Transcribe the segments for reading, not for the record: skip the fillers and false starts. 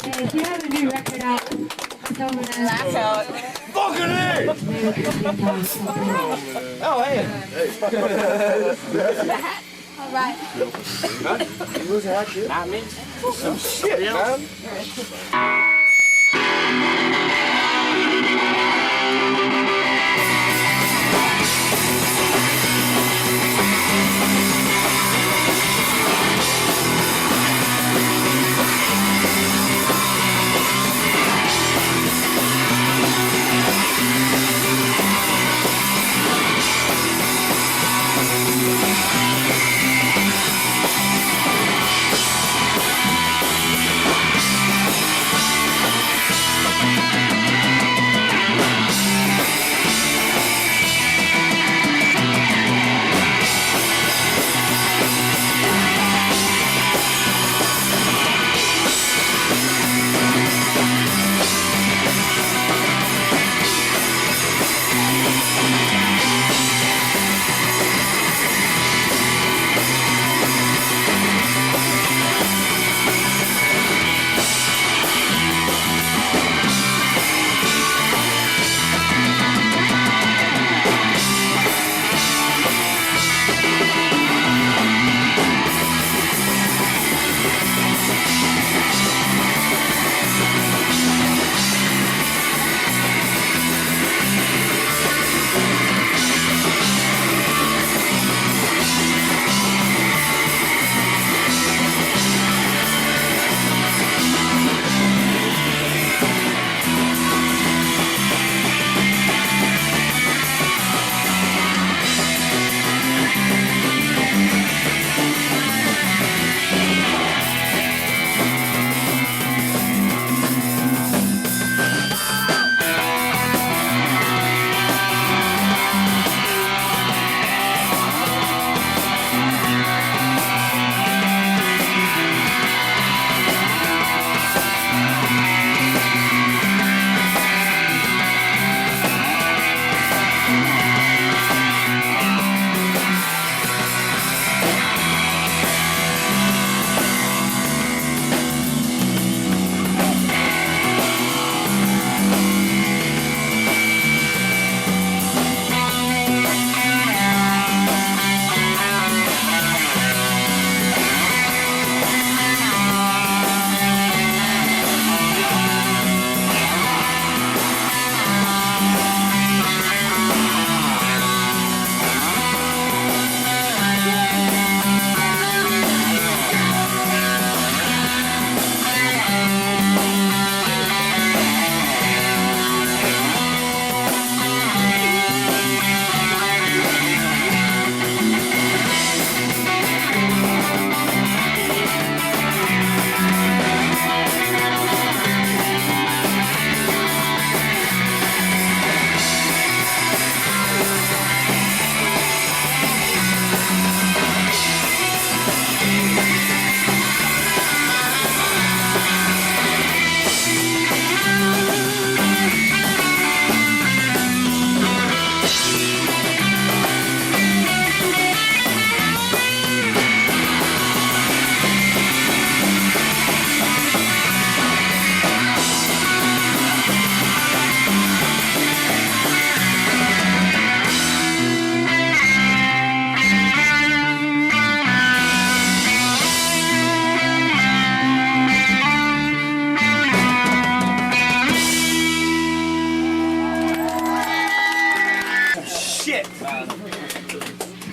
If you have a new record out, it's over there. Laugh out. Fucking A! Oh, hey. All right. Huh? You lose a hat, too? Not me. Some shit, man.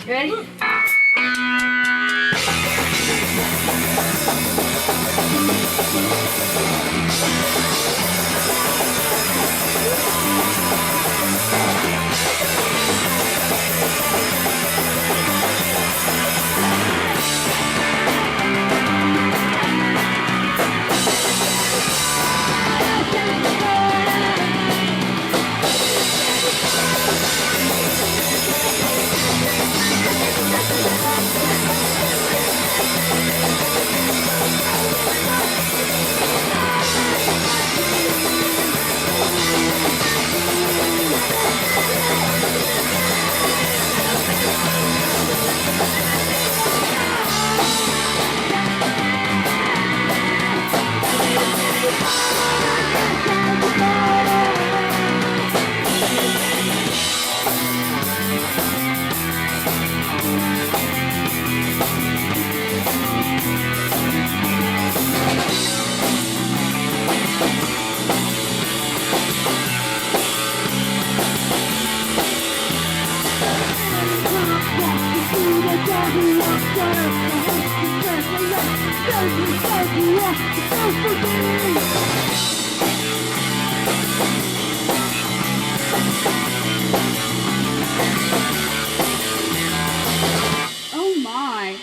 Ready? Oh my.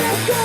Let's go,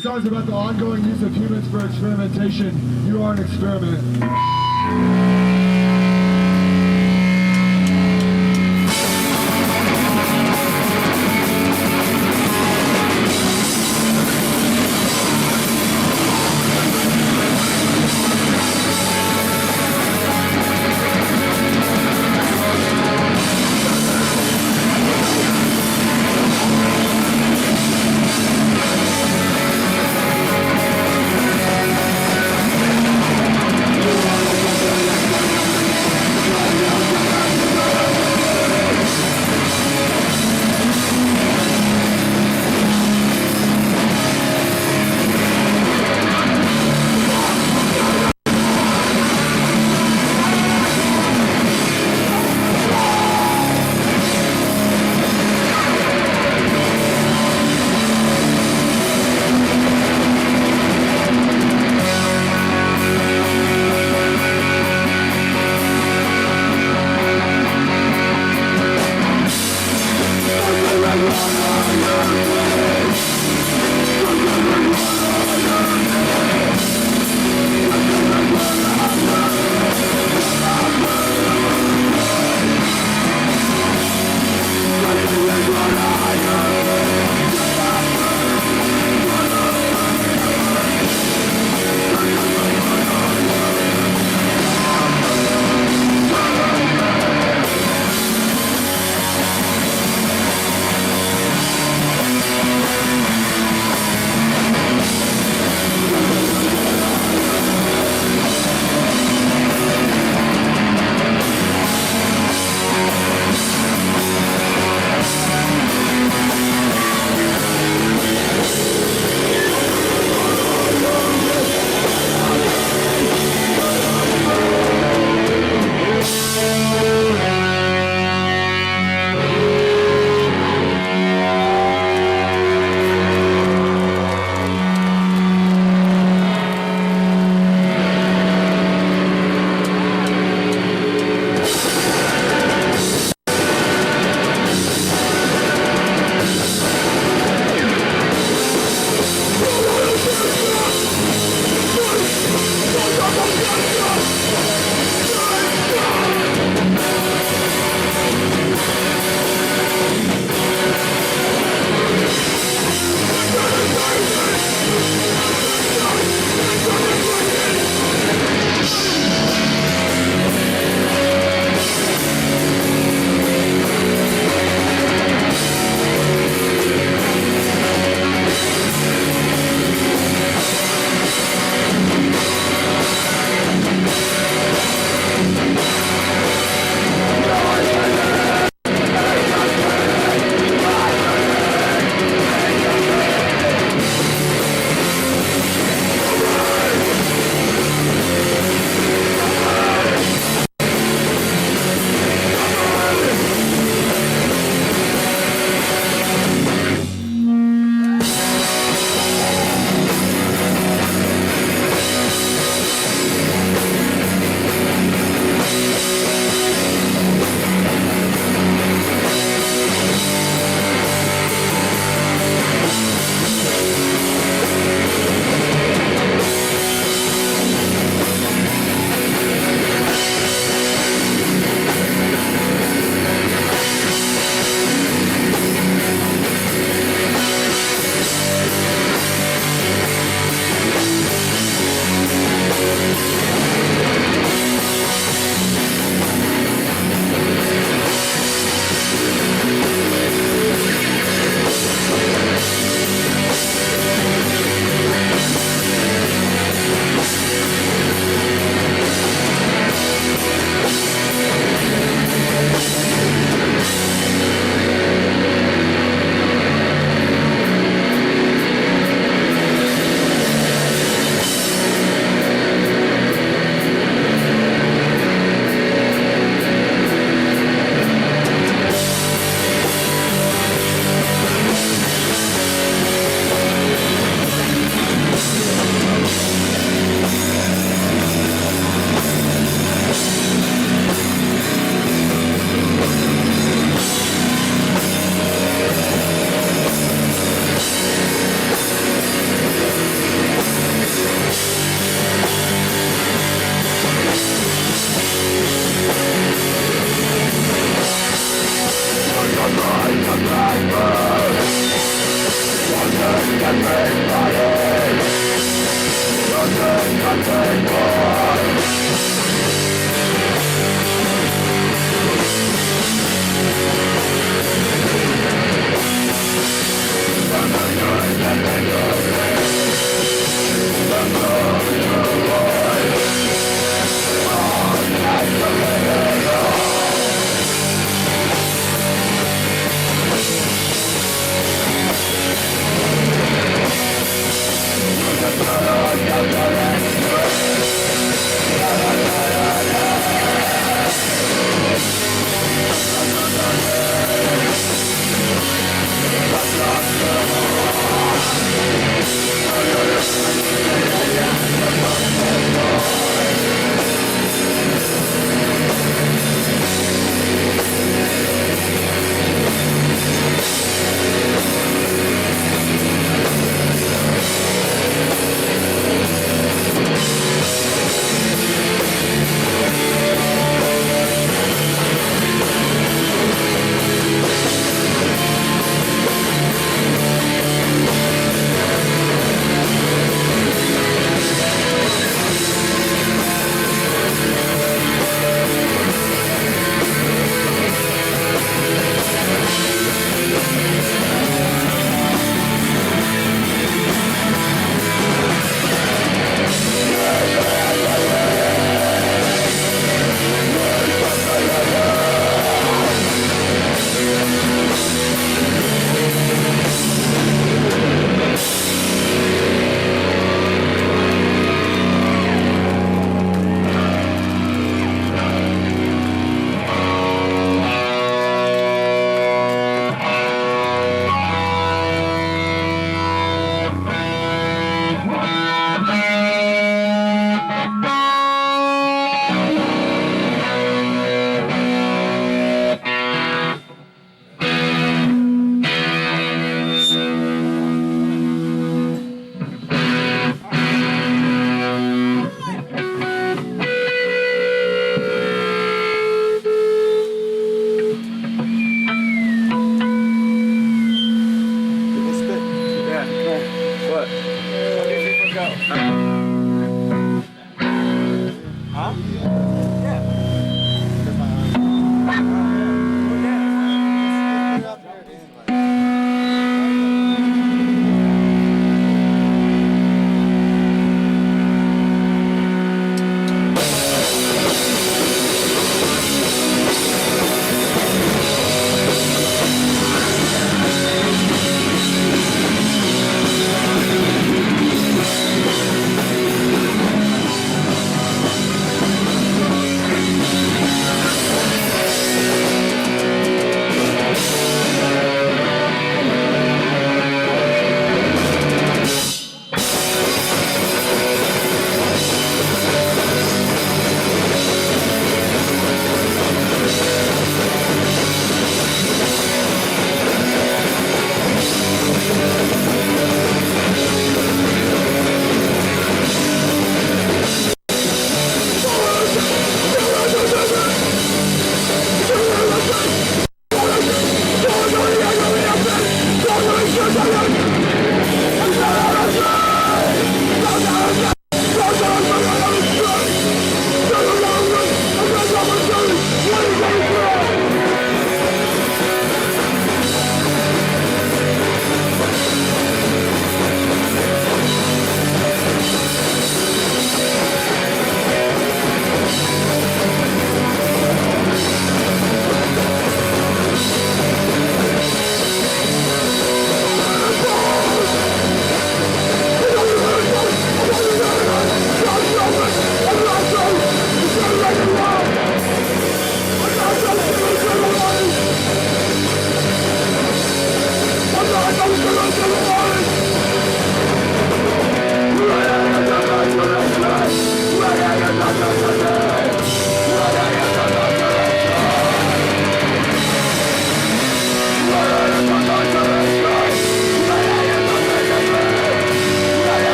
song's about the ongoing use of humans for experimentation. You are an experiment.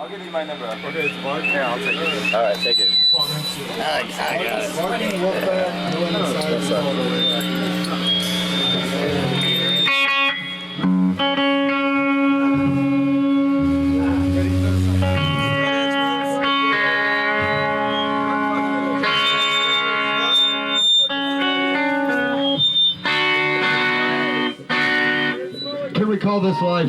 I'll give you my number. Okay, it's Mark. Here, I'll take it. All right, take it. I got it. Mark and Wolfpack, no Can we call this life?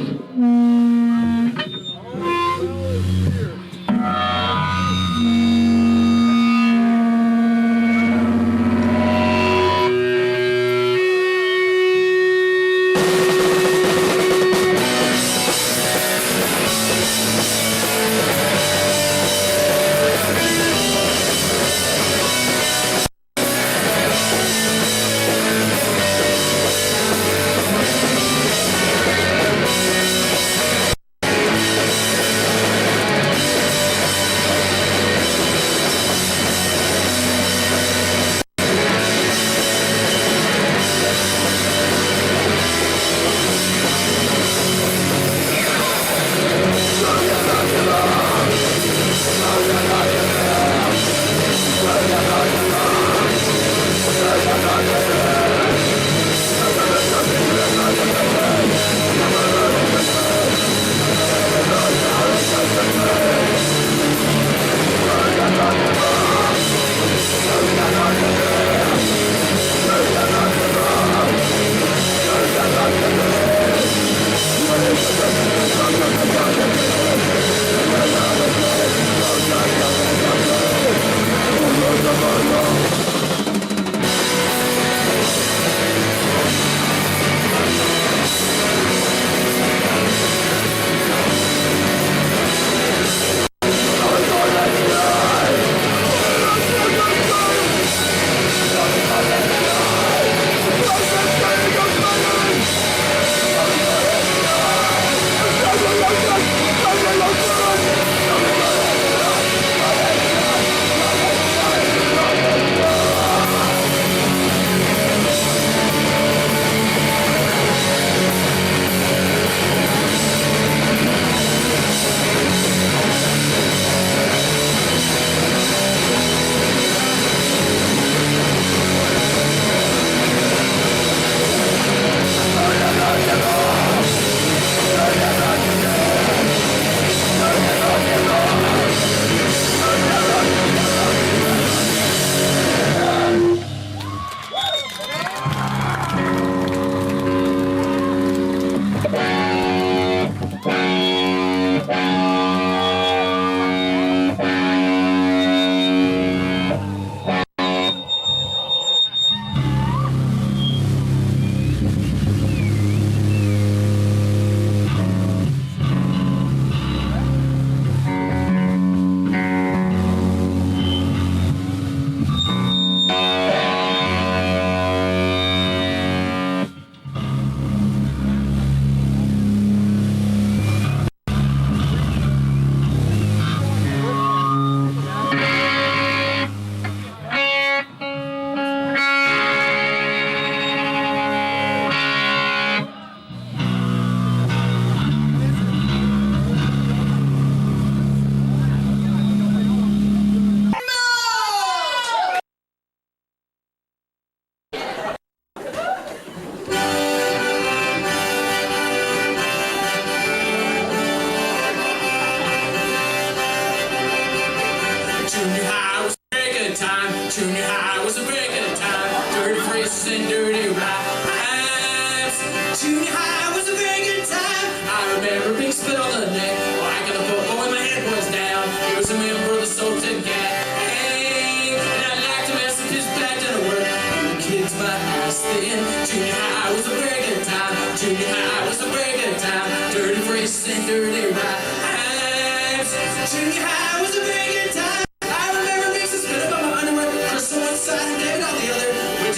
Junior high was a very good time. Dirty phrases and dirty rhymes. Junior high was a very good time. I remember being spit on the neck, whacking a football when my head was down. He was a member of the Sultan gang, and I'd like to mess with his back to work. The kids might ask then. Junior high was a very good time. Junior high was a very good time. Dirty phrases and dirty rhymes. Junior high was a very good time.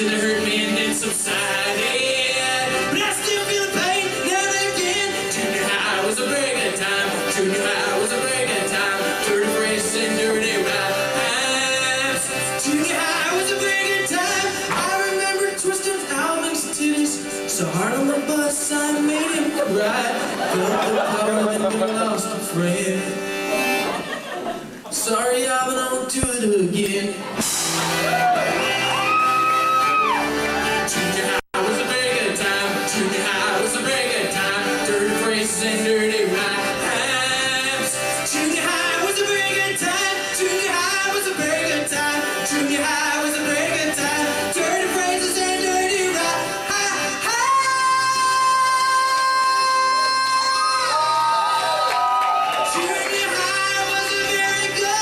Till it hurt me and then subsided. But I still feel the pain now and again. Junior high was a very good time. Junior high was a very good time. Dirty phrases and dirty rhymes. Junior high was a very good time. I remember twisting Alvin's titties so hard on the bus I made him cry. Felt the power and then we lost a friend. sorry I went on to it again. Junior high was a very good time. Junior high was a very good time. Dirty phrases and dirty rhymes. Junior high was a very good time. Junior high was a very good time. Junior high was a very good time. Dirty phrases and dirty rhymes. Junior high was a very good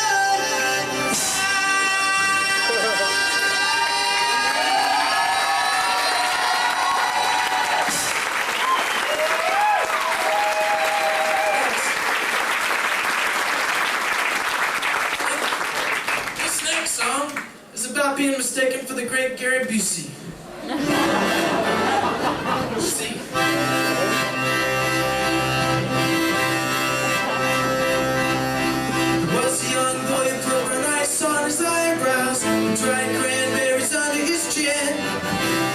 This next song is about being mistaken for the great Gary Busey. See. There was a young boy who put an ice on his eyebrows, dried cranberries under his chin.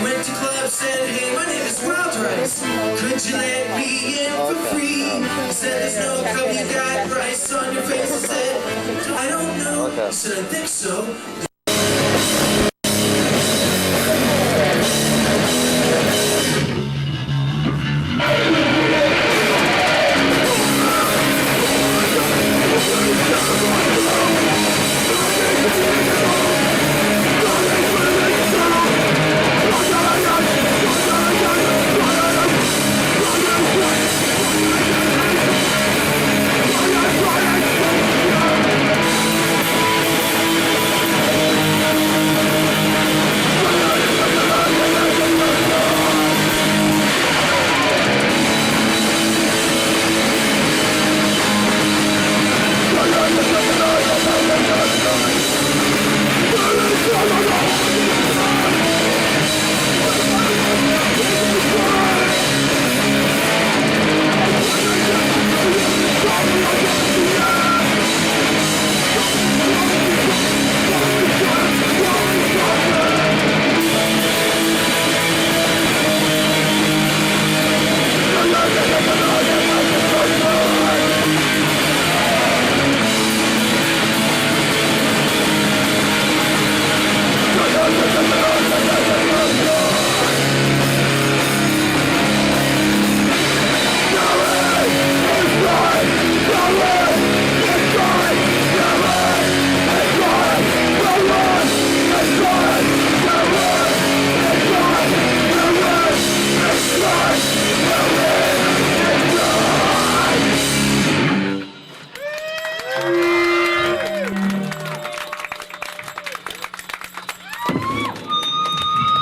Went to club, said, hey, my name is Wild Rice. Could you let me in for free? He said, there's no cup, you got rice on your face. I said, I don't know. He said, I think so.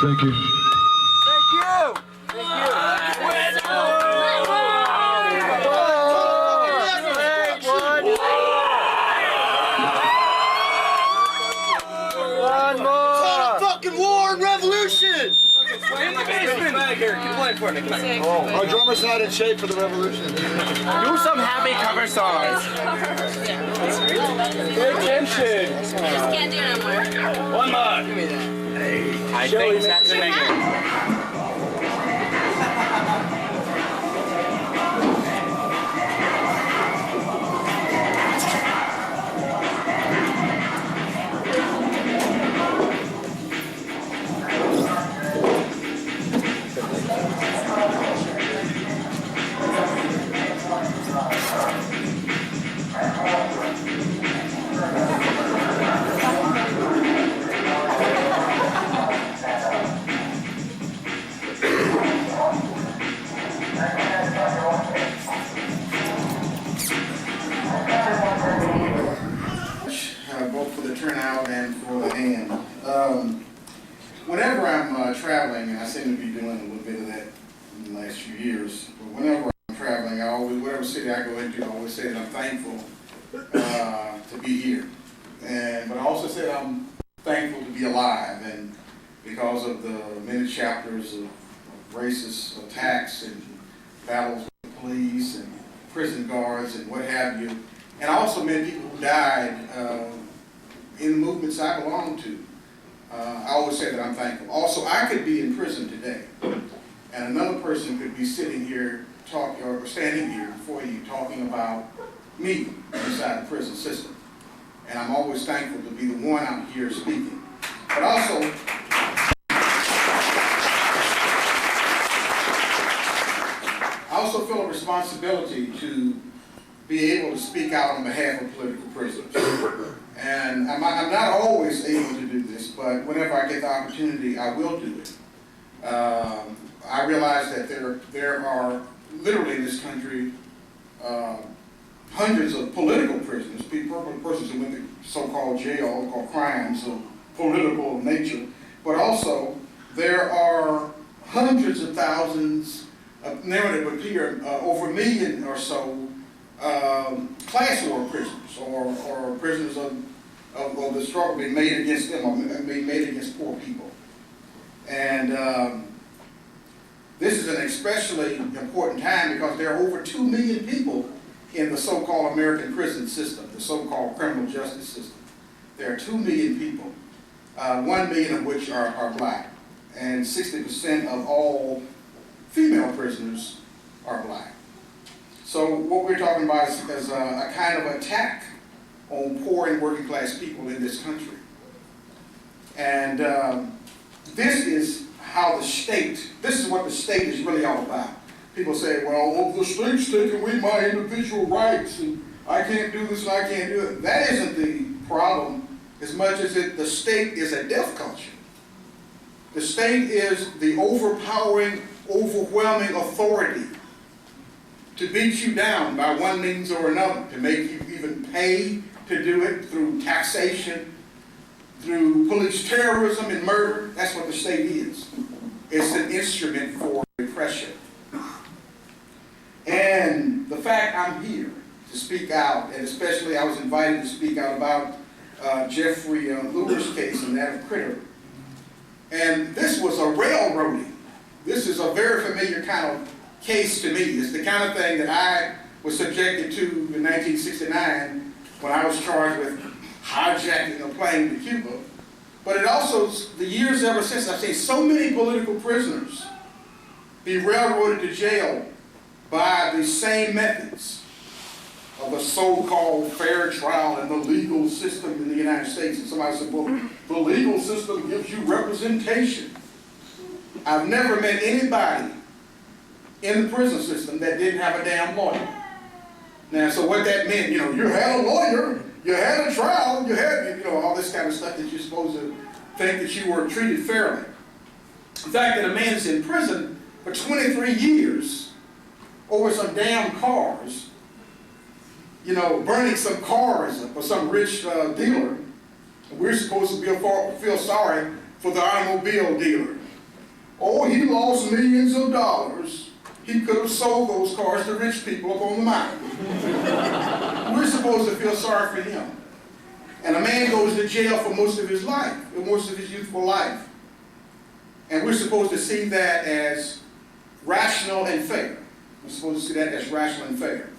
Thank you. Fucking war and revolution! In the basement! Back here, you play for me. Our drummer's not in shape for the revolution. Do some happy cover songs. Pay attention! Just can't do it anymore. One more. Give me that. I think that's the nigger. Both for the turnout and for the hand. Whenever I'm traveling, and I seem to be doing a little bit of that in the last few years, but whenever I'm traveling, I always, whatever city I go into, I always say that I'm thankful to be here. But I also say that I'm thankful to be alive, and because of the many chapters of racist attacks and battles with the police and prison guards and what have you, and also many people who died in the movements I belong to. I always say that I'm thankful. Also, I could be in prison today, and another person could be sitting here talking or standing here before you talking about me inside the prison system. and I'm always thankful to be the one out here speaking. But also, I also feel a responsibility to be able to speak out on behalf of political prisoners. And I'm not always able to do this, but whenever I get the opportunity, I will do it. I realize that there are literally in this country hundreds of political prisoners, persons who went to so-called jail or crimes of political nature, but also there are hundreds of thousands, narrative appear, over a million or so class war prisoners or prisoners of the struggle being made against them or being made against poor people. And this is an especially important time because there are over 2 million people in the so-called American prison system, the so-called criminal justice system. There are 2 million people, 1 million of which are black, and 60% of all female prisoners are black. So what we're talking about is a kind of attack on poor and working class people in this country. And this is what the state is really all about. People say, well, the state's taking away my individual rights, and I can't do this and I can't do it. That isn't the problem as much as the state is a death culture. The state is the overpowering, overwhelming authority to beat you down by one means or another, to make you even pay to do it through taxation, through police terrorism and murder. That's what the state is. It's an instrument for repression. And the fact I'm here to speak out, and especially I was invited to speak out about Jeffrey Lugar's case and that of Critter. And this was a railroading. This is a very familiar kind of case to me. It's the kind of thing that I was subjected to in 1969 when I was charged with hijacking a plane to Cuba. But it also, the years ever since, I've seen so many political prisoners be railroaded to jail by the same methods of the so-called fair trial and the legal system in the United States. And somebody said, well, the legal system gives you representation. I've never met anybody in the prison system that didn't have a damn lawyer. Now, so what that meant, you had a lawyer, you had a trial, you had, all this kind of stuff that you're supposed to think that you were treated fairly. The fact that a man's in prison for 23 years over some damn cars, burning some cars for some rich dealer, and we're supposed to feel sorry for the automobile dealer. Oh, he lost millions of dollars. He could have sold those cars to rich people up on the mountain. We're supposed to feel sorry for him. And a man goes to jail for most of his life, most of his youthful life. And we're supposed to see that as rational and fair. We're supposed to see that as rational and fair.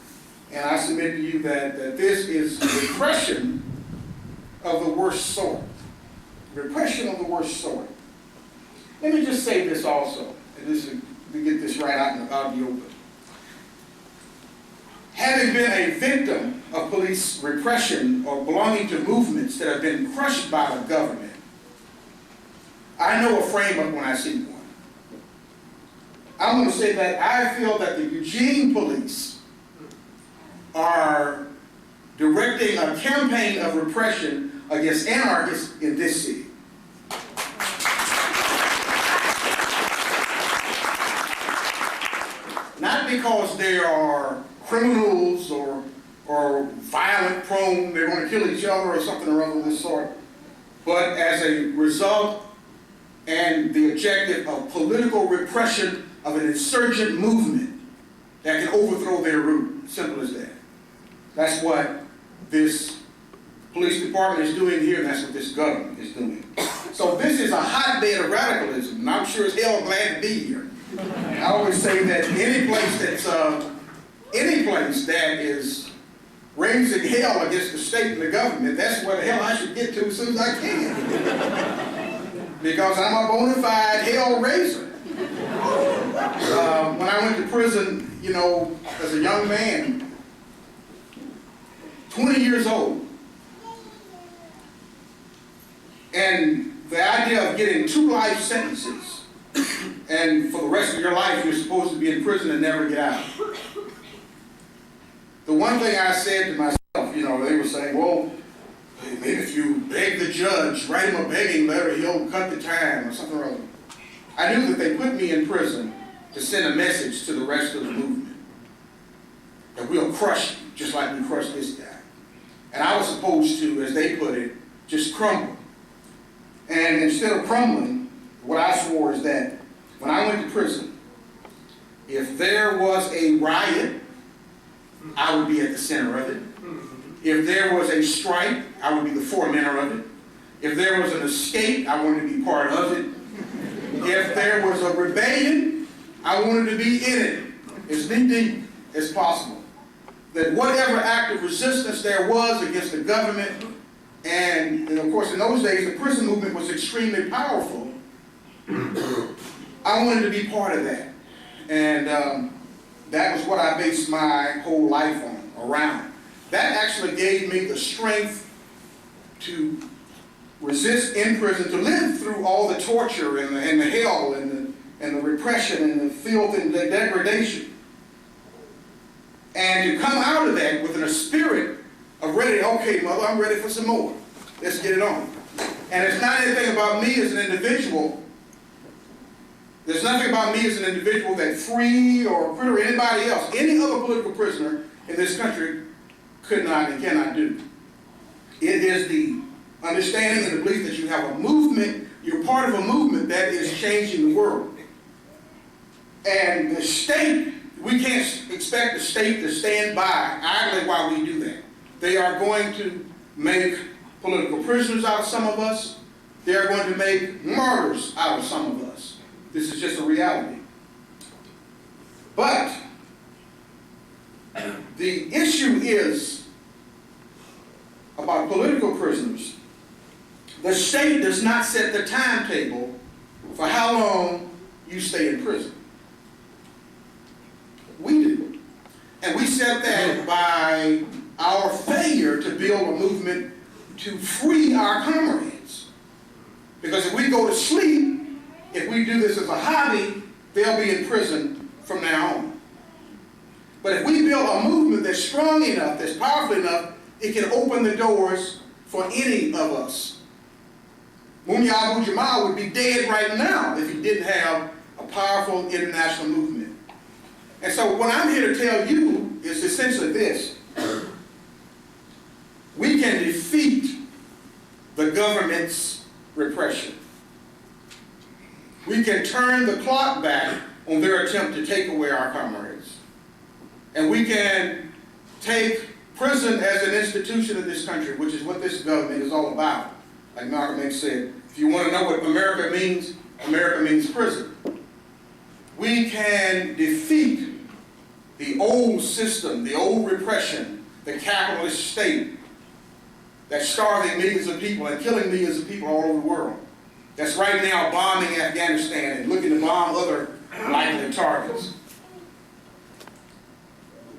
And I submit to you that this is repression of the worst sort. Repression of the worst sort. Let me just say this also, and to get this right out in the open. Having been a victim of police repression or belonging to movements that have been crushed by the government, I know a frame-up when I see one. I'm going to say that I feel that the Eugene police are directing a campaign of repression against anarchists in this city. Not because they are criminals or violent prone, they're going to kill each other or something or other of this sort, but as a result and the objective of political repression of an insurgent movement that can overthrow their root. Simple as that. That's what this police department is doing here, and that's what this government is doing. So this is a hotbed of radicalism, and I'm sure as hell glad to be here. I always say that any place that is raising hell against the state and the government, that's where the hell I should get to as soon as I can. Because I'm a bona fide hell raiser. When I went to prison, as a young man, 20 years old, getting 2 life sentences, and for the rest of your life you're supposed to be in prison and never get out. The one thing I said to myself, you know, they were saying, well, maybe if you beg the judge, write him a begging letter, he'll cut the time or something or other. I knew that they put me in prison to send a message to the rest of the movement that we'll crush you just like we crushed this guy. And I was supposed to, as they put it, just crumble. And instead of crumbling, what I swore is that when I went to prison, if there was a riot, I would be at the center of it. If there was a strike, I would be the forerunner of it. If there was an escape, I wanted to be part of it. If there was a rebellion, I wanted to be in it as deep as possible. That whatever act of resistance there was against the government, and of course in those days the prison movement was extremely powerful, I wanted to be part of that. And that was what I based my whole life on, around. That actually gave me the strength to resist in prison, to live through all the torture and the hell and the repression and the filth and the degradation. And to come out of that with a spirit of ready, okay, mother, I'm ready for some more. Let's get it on. And it's not anything about me as an individual. There's nothing about me as an individual that Free or Critter or anybody else, any other political prisoner in this country could not and cannot do. It is the understanding and the belief that you have a movement, you're part of a movement that is changing the world. And the state, we can't expect the state to stand by idly while we do that. They are going to make political prisoners out of some of us. They are going to make martyrs out of some of us. This is just a reality. But the issue is about political prisoners. The state does not set the timetable for how long you stay in prison. We do. And we set that by our failure to build a movement to free our comrades. Because if we go to sleep, if we do this as a hobby, they'll be in prison from now on. But if we build a movement that's strong enough, that's powerful enough, it can open the doors for any of us. Munya Abu Jamal would be dead right now if he didn't have a powerful international movement. And so what I'm here to tell you is essentially this. We can defeat the government's repression. We can turn the clock back on their attempt to take away our comrades. And we can take prison as an institution of this country, which is what this government is all about. Like Malcolm X said, if you want to know what America means prison. We can defeat the old system, the old repression, the capitalist state that's starving millions of people and killing millions of people all over the world. That's right now bombing Afghanistan and looking to bomb other likely targets.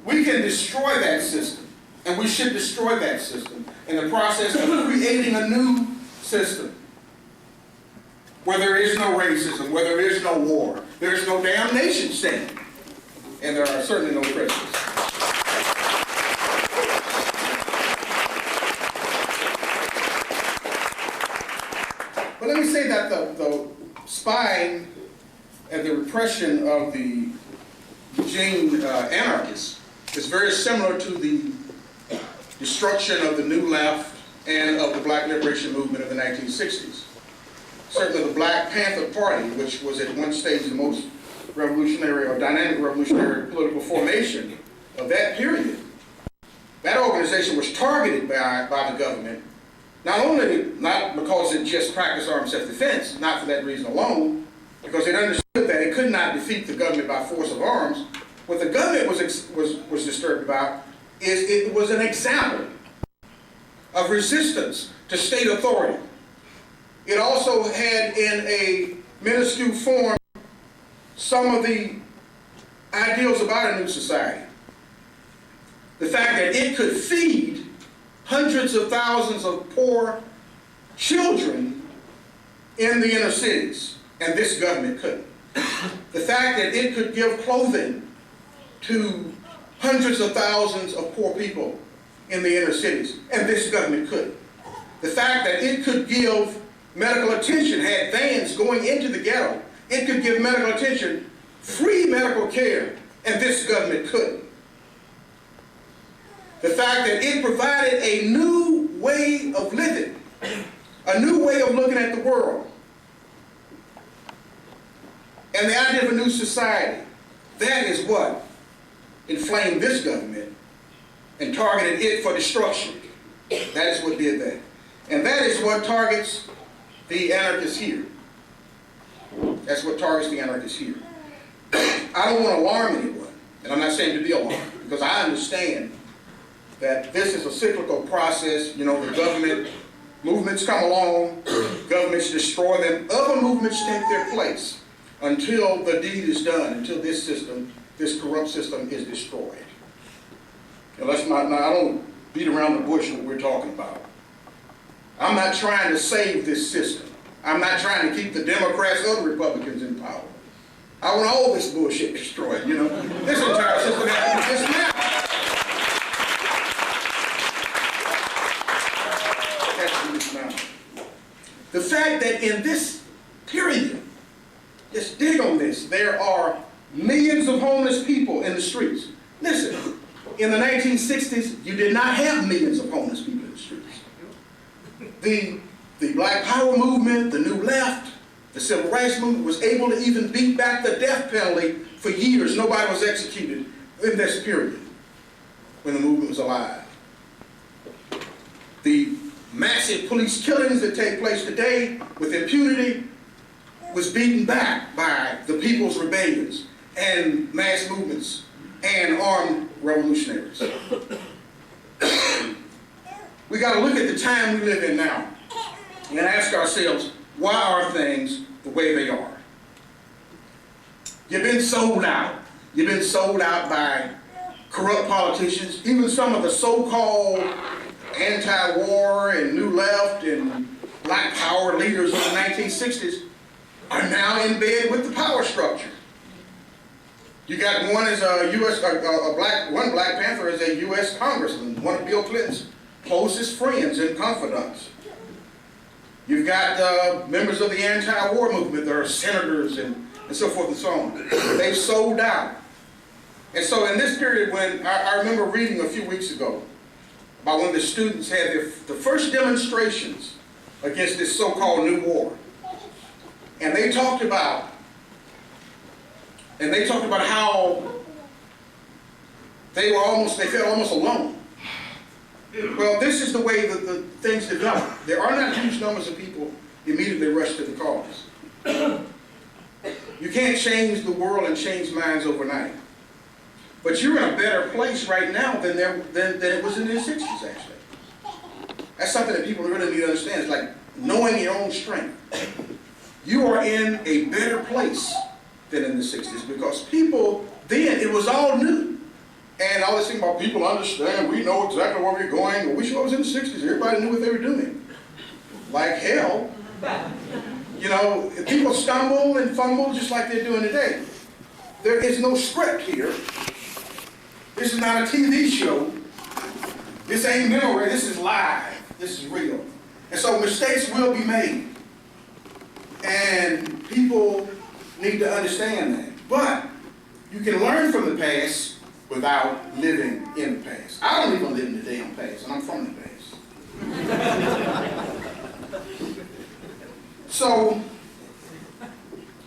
We can destroy that system, and we should destroy that system in the process of creating a new system where there is no racism, where there is no war, there is no damn nation state, and there are certainly no prisoners. But let me say that the spine and the repression of the Eugene anarchists is very similar to the destruction of the New Left and of the Black Liberation Movement of the 1960s. Certainly the Black Panther Party, which was at one stage the most revolutionary or dynamic revolutionary political formation of that period. That organization was targeted by the government, not because it just practiced armed self-defense, not for that reason alone, because it understood that it could not defeat the government by force of arms. What the government was disturbed about is it was an example of resistance to state authority. It also had in a minuscule form some of the ideals about a new society. The fact that it could feed hundreds of thousands of poor children in the inner cities, and this government couldn't. The fact that it could give clothing to hundreds of thousands of poor people in the inner cities, and this government couldn't. The fact that it could give medical attention, had vans going into the ghetto, it could give medical attention, free medical care, and this government couldn't. The fact that it provided a new way of living, a new way of looking at the world, and the idea of a new society, that is what inflamed this government and targeted it for destruction. That is what did that. And that is what targets the anarchists here. That's what targets the anarchists here. I don't want to alarm anyone, and I'm not saying to be alarmed, because I understand that this is a cyclical process. You know, the government, movements come along, governments destroy them, other movements take their place until the deed is done, until this system, this corrupt system is destroyed. And let's not, I don't beat around the bush what we're talking about. I'm not trying to save this system. I'm not trying to keep the Democrats or the Republicans in power. I want all this bullshit destroyed, you know. This entire system has to be dismantled. It has to be dismantled. The fact that in this period, just dig on this, there are millions of homeless people in the streets. Listen, in the 1960s, you did not have millions of homeless people in the streets. The Black Power movement, the New Left, the Civil Rights movement was able to even beat back the death penalty for years. Nobody was executed in this period when the movement was alive. The massive police killings that take place today with impunity was beaten back by the people's rebellions and mass movements and armed revolutionaries. We got to look at the time we live in now and ask ourselves, why are things the way they are? You've been sold out. You've been sold out by corrupt politicians, even some of the so-called anti-war and New Left and Black Power leaders of the 1960s are now in bed with the power structure. You got one as one Black Panther is a U.S. congressman, one of Bill Clinton's closest friends and confidants. You've got members of the anti-war movement, there are senators and so forth and so on. They've sold out. And so in this period, when I remember reading a few weeks ago about when the students had the first demonstrations against this so-called new war. And they talked about how they felt almost alone. Well, this is the way that the things develop. There are not huge numbers of people immediately rush to the cause. You can't change the world and change minds overnight. But you're in a better place right now than it was in the 60s, actually. That's something that people really need to understand. It's like knowing your own strength. You are in a better place than in the 60s because people then, it was all new. And all this thing about people understand, we know exactly where we're going. Well, we sure was in the 60s. Everybody knew what they were doing. Like hell. You know, people stumble and fumble just like they're doing today. There is no script here. This is not a TV show. This ain't memory. This is live. This is real. And so mistakes will be made. And people need to understand that. But you can learn from the past without living in the past. I don't even live in the damn past, and I'm from the past. So,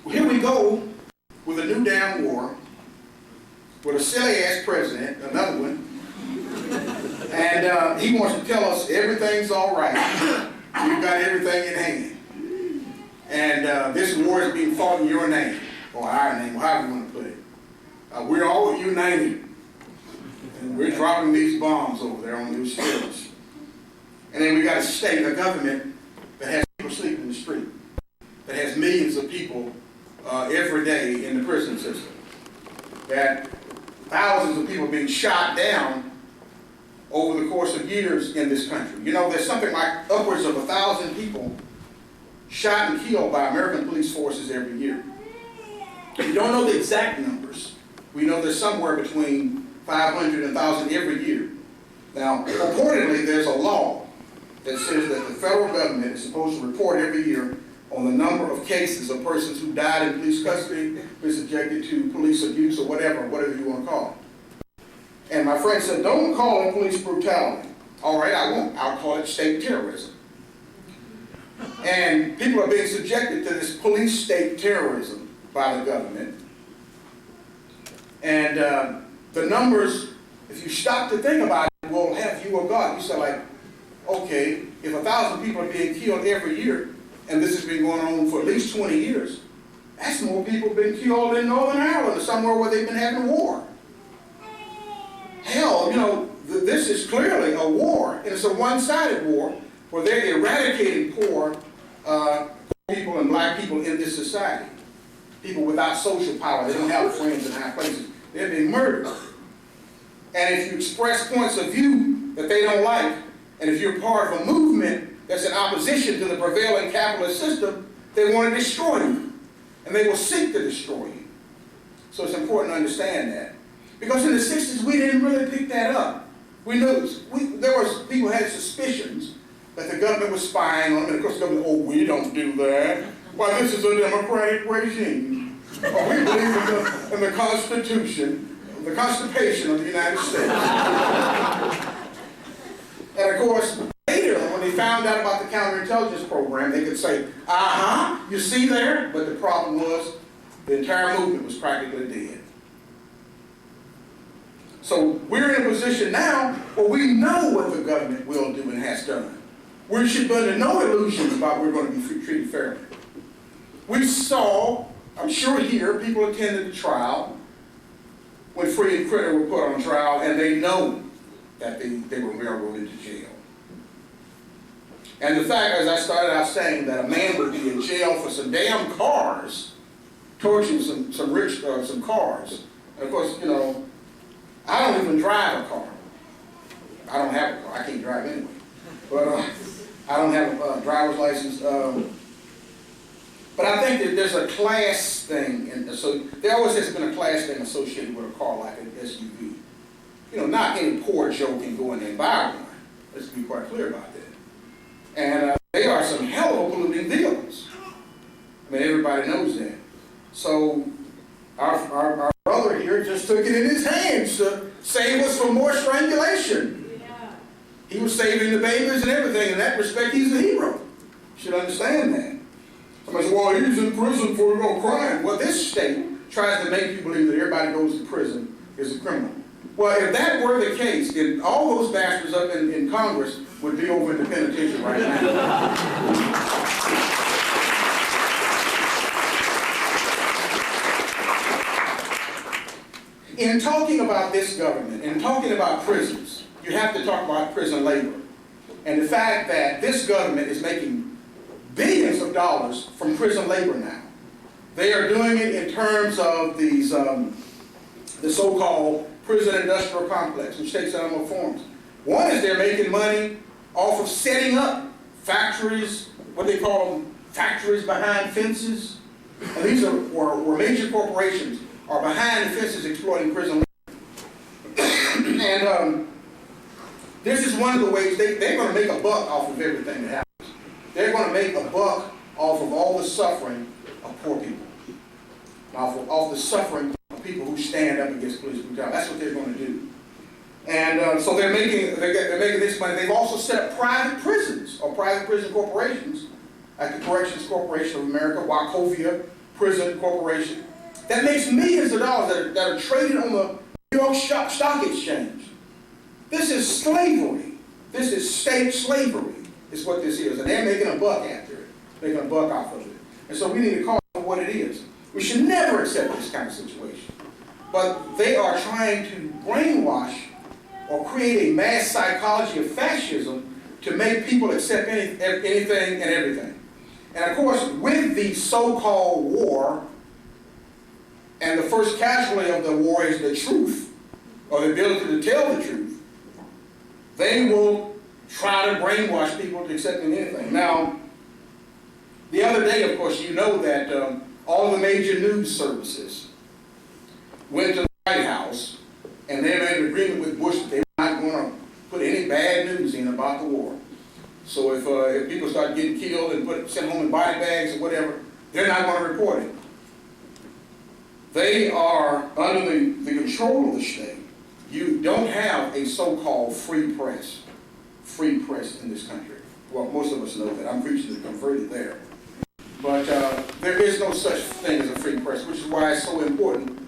here we go with a new damn war, with a silly-ass president, another one, and he wants to tell us everything's all right. We've got everything in hand. And this war is being fought in your name, or our name, or however you want to put it. We're all united. And we're dropping these bombs over there on those hills. And then we got a state, a government that has people sleeping in the street, that has millions of people every day in the prison system, that thousands of people being shot down over the course of years in this country. You know, there's something like upwards of 1,000 people shot and killed by American police forces every year. We don't know the exact numbers. We know there's somewhere between 500 and 1,000 every year. Now, purportedly, there's a law that says that the federal government is supposed to report every year on the number of cases of persons who died in police custody, been subjected to police abuse or whatever you want to call it. And my friend said, don't call it police brutality. All right, I won't. I'll call it state terrorism. And people are being subjected to this police state terrorism by the government. And the numbers, if you stop to think about it, will have you a God. You say like, okay, if 1,000 people are being killed every year, and this has been going on for at least 20 years, that's more people being killed in Northern Ireland or somewhere where they've been having war. Hell, you know, this is clearly a war, and it's a one-sided war where they're eradicating poor people and black people in this society. People without social power, they don't have friends in high places. They're being murdered. And if you express points of view that they don't like, and if you're part of a movement that's in opposition to the prevailing capitalist system, they want to destroy you. And they will seek to destroy you. So it's important to understand that. Because in the 60s, we didn't really pick that up. We knew, there was people who had suspicions that the government was spying on them. And of course, the government, oh, we don't do that. Why, this is a democratic regime. Oh, we believe in the Constitution, the Constitution of the United States. And of course, later, when they found out about the counterintelligence program, they could say, you see there? But the problem was, the entire movement was practically dead. So we're in a position now where we know what the government will do and has done. We should be under no illusions about we're going to be treated fairly. We saw, I'm sure here, people attended the trial when Free and Critter were put on trial, and they know that they were railroaded to jail. And the fact, as I started out saying, that a man would be in jail for some damn cars, torching some cars. And of course, you know, I don't even drive a car. I don't have a car. I can't drive anyway. But I don't have a driver's license. But I think that there's a class thing, and so there always has been a class thing associated with a car like an SUV. You know, not any poor Joe can go in there and buy one. Let's be quite clear about that. And they are some hell of polluting vehicles. I mean, everybody knows that. So our brother here just took it in his hands to save us from more strangulation. Yeah. He was saving the babies and everything. In that respect, he's a hero. You should understand that. Somebody said, well, he's in prison for no crime. Well, this state tries to make you believe that everybody who goes to prison is a criminal. Well, if that were the case, then all those bastards up in Congress would be over in the penitentiary right now. In talking about this government and talking about prisons, you have to talk about prison labor. And the fact that this government is making billions of dollars from prison labor now. They are doing it in terms of these, the so-called prison industrial complex, which takes on more forms. One is they're making money off of setting up factories, what they call them, factories behind fences. And these are where major corporations are behind the fences exploiting prison labor. And this is one of the ways they're going to make a buck off of everything that happens. They're going to make a buck off of all the suffering of poor people, off the suffering of people who stand up against police brutality. That's what they're going to do. And so they're making this money. They've also set up private prisons or private prison corporations, like the Corrections Corporation of America, Wachovia Prison Corporation, that makes millions of dollars that are traded on the New York Stock Exchange. This is slavery. This is state slavery, is what this is. And they're making a buck after it, making a buck off of it. And so we need to call it what it is. We should never accept this kind of situation. But they are trying to brainwash or create a mass psychology of fascism to make people accept anything and everything. And of course, with the so-called war, and the first casualty of the war is the truth, or the ability to tell the truth, they will try to brainwash people to accepting anything. Now, The other day, of course, you know that all the major news services went to the White House, and they made an agreement with Bush that they were not going to put any bad news in about the war. So if people start getting killed and sent home in body bags or whatever, they're not going to report it. They are under the control of the state. You don't have a so-called free press in this country. Well, most of us know that. I'm preaching to the converted there. But there is no such thing as a free press, which is why it's so important